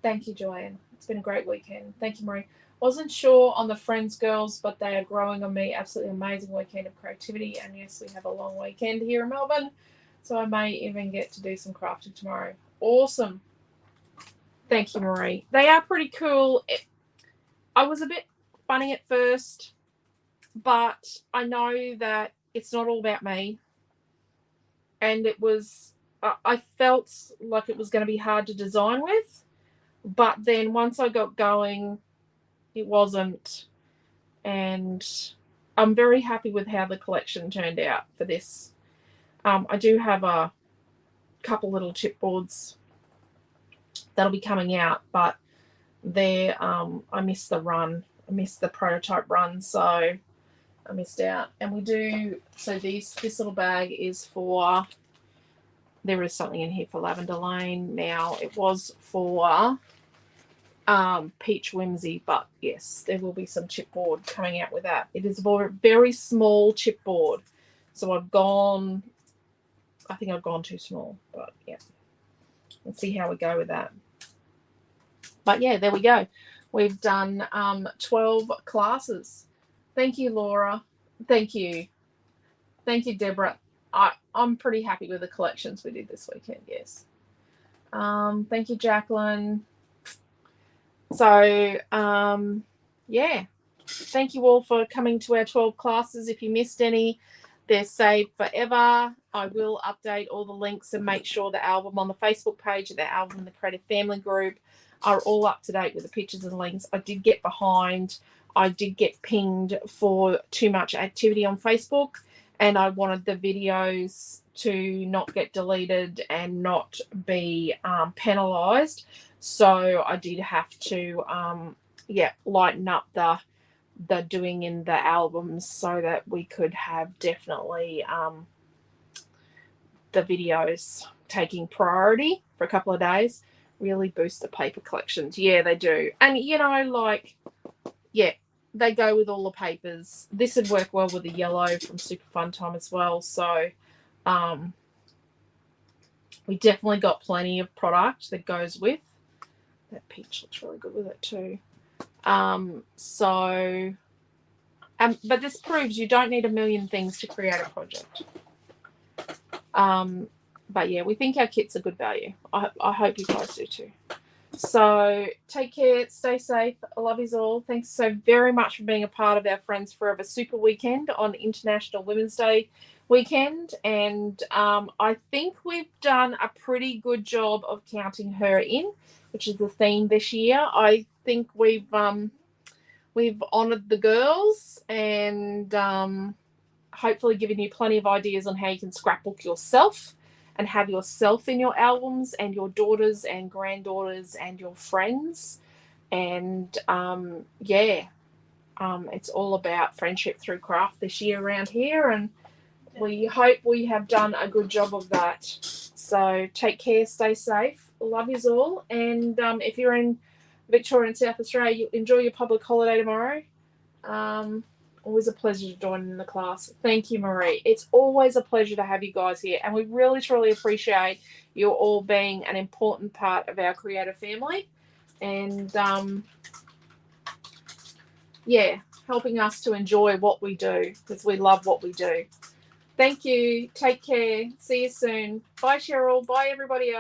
A: Thank you, Joanne. It's been a great weekend. Thank you, Marie. Wasn't sure on the Friends girls, but they are growing on me. Absolutely amazing weekend of creativity. And yes, we have a long weekend here in Melbourne, so I may even get to do some crafting tomorrow. Awesome. Thank you, Marie. They are pretty cool. I was a bit funny at first, but I know that it's not all about me. And it was, I felt like it was going to be hard to design with. But then once I got going, it wasn't. And I'm very happy with how the collection turned out for this. I do have a couple little chipboards that'll be coming out, but they're, I missed the run. I missed the prototype run, so I missed out. And we do, so this little bag is for, there is something in here for Lavender Lane. Now, it was for Peach Whimsy, but yes, there will be some chipboard coming out with that. It is a very small chipboard, so I think I've gone too small, but yeah, let's see how we go with that. But yeah, there we go. We've done 12 classes. Thank you, Laura. Thank you, Deborah. I'm pretty happy with the collections we did this weekend. Yes. Thank you, Jacqueline. So, yeah, thank you all for coming to our 12 classes. If you missed any, they're saved forever. I will update all the links and make sure the album on the Facebook page, the album in the Creative Family group are all up to date with the pictures and links. I did get behind. I did get pinged for too much activity on Facebook, and I wanted the videos to not get deleted and not be penalised. So I did have to, lighten up the doing in the albums so that we could have definitely the videos taking priority for a couple of days. Really boost the paper collections. Yeah, they do. And, they go with all the papers. This would work well with the yellow from Super Fun Time as well. So we definitely got plenty of product that goes with. That peach looks really good with it too. But this proves you don't need a million things to create a project. But yeah, we think our kit's a good value. I hope you guys do too. So take care, stay safe. I love you all. Thanks so very much for being a part of our Friends Forever Super Weekend on International Women's Day weekend. And I think we've done a pretty good job of counting her in, which is the theme this year. I think we've honoured the girls and hopefully given you plenty of ideas on how you can scrapbook yourself and have yourself in your albums and your daughters and granddaughters and your friends. And it's all about friendship through craft this year around here, and we hope we have done a good job of that. So take care, stay safe. Love yous all. And if you're in Victoria and South Australia, you enjoy your public holiday tomorrow. Always a pleasure to join in the class. Thank you, Marie. It's always a pleasure to have you guys here, and we really, truly appreciate you all being an important part of our creative family, and helping us to enjoy what we do, because we love what we do. Thank you. Take care. See you soon. Bye, Cheryl. Bye, everybody else.